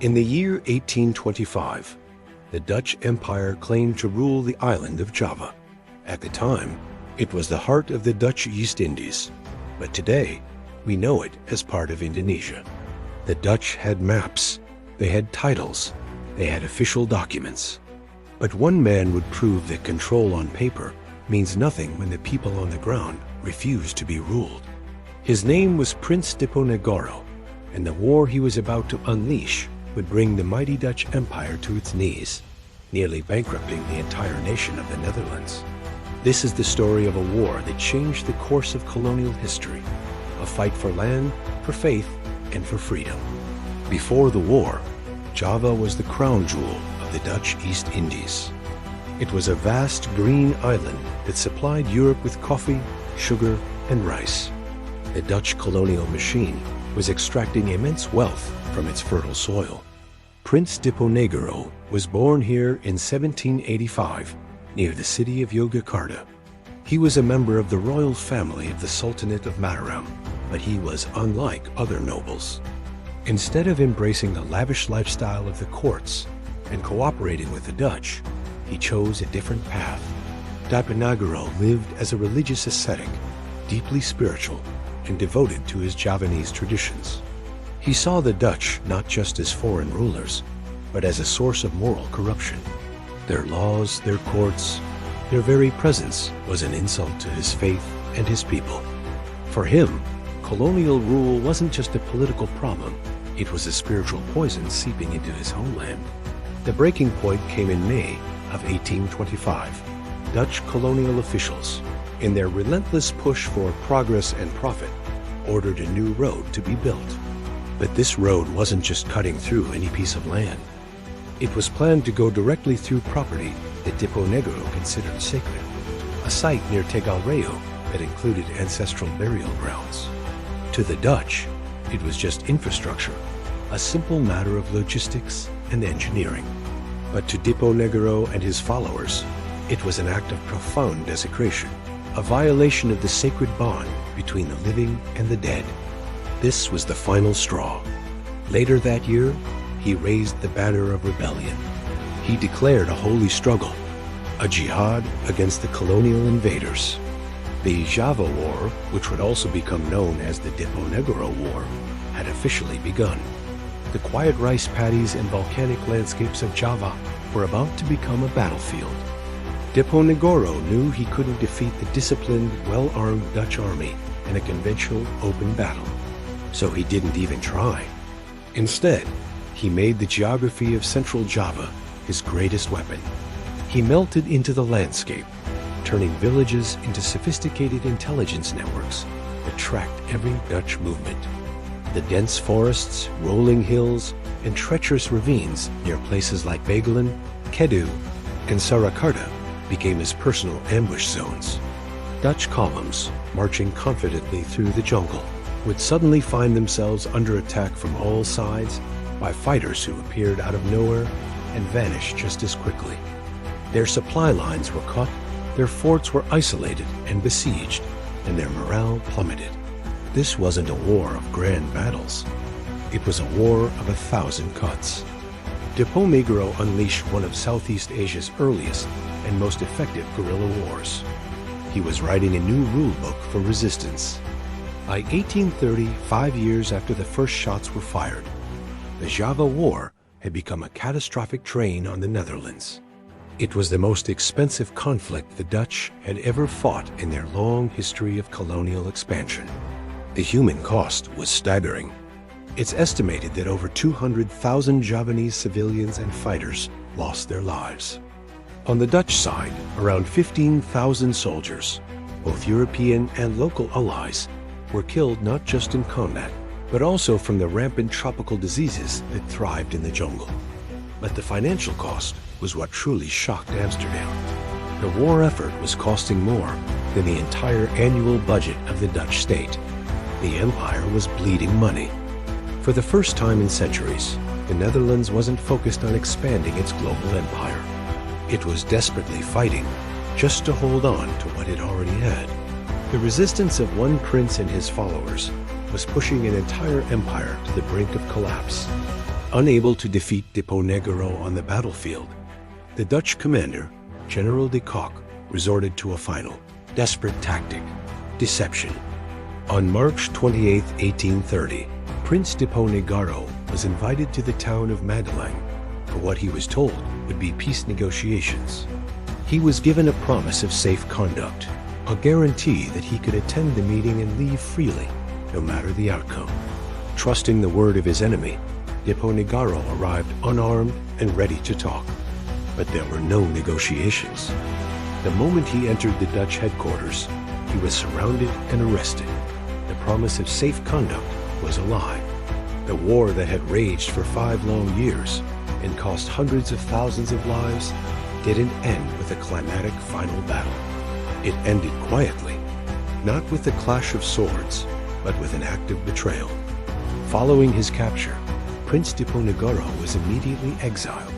In the year 1825, the Dutch Empire claimed to rule the island of Java. At the time, it was the heart of the Dutch East Indies, but today, we know it as part of Indonesia. The Dutch had maps, they had titles, they had official documents. But one man would prove that control on paper means nothing when the people on the ground refuse to be ruled. His name was Prince Diponegoro, and the war he was about to unleash would bring the mighty Dutch Empire to its knees, nearly bankrupting the entire nation of the Netherlands. This is the story of a war that changed the course of colonial history, a fight for land, for faith, and for freedom. Before the war, Java was the crown jewel of the Dutch East Indies. It was a vast green island that supplied Europe with coffee, sugar, and rice. The Dutch colonial machine was extracting immense wealth from its fertile soil. Prince Diponegoro was born here in 1785 near the city of Yogyakarta. He was a member of the royal family of the Sultanate of Mataram, but he was unlike other nobles. Instead of embracing the lavish lifestyle of the courts and cooperating with the Dutch, he chose a different path. Diponegoro lived as a religious ascetic, deeply spiritual and devoted to his Javanese traditions. He saw the Dutch not just as foreign rulers, but as a source of moral corruption. Their laws, their courts, their very presence was an insult to his faith and his people. For him, colonial rule wasn't just a political problem, it was a spiritual poison seeping into his homeland. The breaking point came in May of 1825. Dutch colonial officials, in their relentless push for progress and profit, ordered a new road to be built. But this road wasn't just cutting through any piece of land. It was planned to go directly through property that Diponegoro considered sacred, a site near Tegalreo that included ancestral burial grounds. To the Dutch, it was just infrastructure, a simple matter of logistics and engineering. But to Diponegoro and his followers, it was an act of profound desecration, a violation of the sacred bond between the living and the dead. This was the final straw. Later that year, he raised the banner of rebellion. He declared a holy struggle, a jihad against the colonial invaders. The Java War, which would also become known as the Diponegoro War, had officially begun. The quiet rice paddies and volcanic landscapes of Java were about to become a battlefield. Diponegoro knew he couldn't defeat the disciplined, well-armed Dutch army in a conventional open battle, so he didn't even try. Instead, he made the geography of central Java his greatest weapon. He melted into the landscape, turning villages into sophisticated intelligence networks that tracked every Dutch movement. The dense forests, rolling hills, and treacherous ravines near places like Begelen, Kedu, and Surakarta became his personal ambush zones. Dutch columns, marching confidently through the jungle, would suddenly find themselves under attack from all sides by fighters who appeared out of nowhere and vanished just as quickly. Their supply lines were cut, their forts were isolated and besieged, and their morale plummeted. This wasn't a war of grand battles. It was a war of 1,000 cuts. Diponegoro unleashed one of Southeast Asia's earliest and most effective guerrilla wars. He was writing a new rule book for resistance. By 1830, 5 years after the first shots were fired, the Java War had become a catastrophic drain on the Netherlands. It was the most expensive conflict the Dutch had ever fought in their long history of colonial expansion. The human cost was staggering. It's estimated that over 200,000 Javanese civilians and fighters lost their lives. On the Dutch side, around 15,000 soldiers, both European and local allies, were killed not just in combat, but also from the rampant tropical diseases that thrived in the jungle. But the financial cost was what truly shocked Amsterdam. The war effort was costing more than the entire annual budget of the Dutch state. The empire was bleeding money. For the first time in centuries, the Netherlands wasn't focused on expanding its global empire. It was desperately fighting just to hold on to what it already had. The resistance of one prince and his followers was pushing an entire empire to the brink of collapse. Unable to defeat Diponegoro on the battlefield, the Dutch commander, General de Kock, resorted to a final, desperate tactic: deception. On March 28, 1830, Prince Diponegoro was invited to the town of Madelang for what he was told would be peace negotiations. He was given a promise of safe conduct, a guarantee that he could attend the meeting and leave freely, no matter the outcome. Trusting the word of his enemy, Diponegoro arrived unarmed and ready to talk. But there were no negotiations. The moment he entered the Dutch headquarters, he was surrounded and arrested. The promise of safe conduct was a lie. The war that had raged for 5 long years and cost hundreds of thousands of lives didn't end with a climatic final battle. It ended quietly, not with a clash of swords, but with an act of betrayal. Following his capture, Prince Diponegoro was immediately exiled,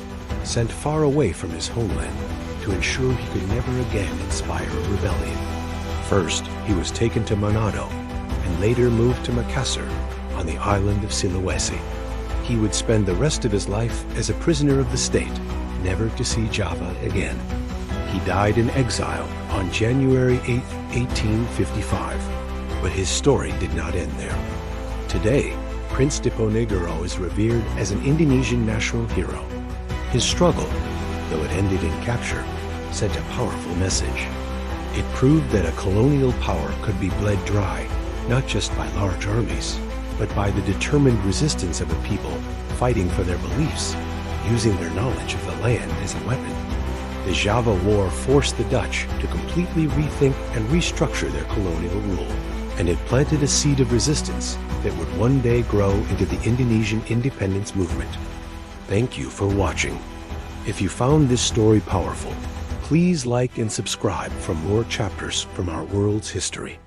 sent far away from his homeland to ensure he could never again inspire a rebellion. First, he was taken to Manado and later moved to Makassar on the island of Sulawesi. He would spend the rest of his life as a prisoner of the state, never to see Java again. He died in exile on January 8, 1855, but his story did not end there. Today, Prince Diponegoro is revered as an Indonesian national hero. His struggle, though it ended in capture, sent a powerful message. It proved that a colonial power could be bled dry, not just by large armies, but by the determined resistance of a people fighting for their beliefs, using their knowledge of the land as a weapon. The Java War forced the Dutch to completely rethink and restructure their colonial rule, and it planted a seed of resistance that would one day grow into the Indonesian independence movement. Thank you for watching. If you found this story powerful, please like and subscribe for more chapters from our world's history.